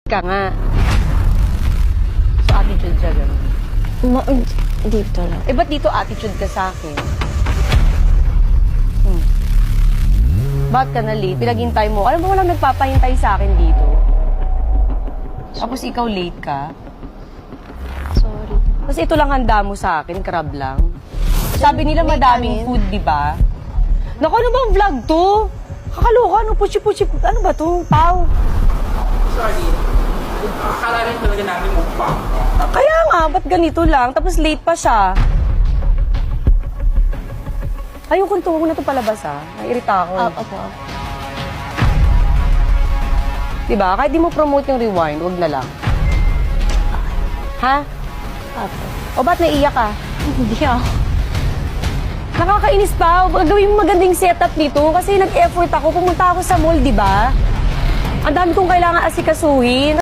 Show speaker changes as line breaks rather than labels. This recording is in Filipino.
ka nga. So, attitude siya gano'n.
Dito lang.
Eh, ba't dito attitude ka sa akin? Ba't ka na late? Pinaghintay mo. Alam mo, walang nagpapahintay sa akin dito. Tapos ikaw late ka.
Sorry.
Kasi ito lang handa mo sa akin, crab lang. Sabi nila madaming food, di ba? Naku, ano bang vlog to? Kakaloka, ano? Puchi-puchi. Ano ba to? Pau.
Sorry. Akala rin talaga namin mukbang.
Kaya nga, ba't ganito lang? Tapos late pa siya. Ayun, kung na ito palabas, ha? Nairita ako.
Opo.
Diba? Kahit di mo promote yung rewind, wag na lang. Ha?
Opo.
O ba't naiyak ka?
Hindi ako.
Nakakainis pa. Gawin mo magandang setup nito kasi nag-effort ako. Pumunta ako sa mall, di ba? Ang dami kong kailangan asikasuhin.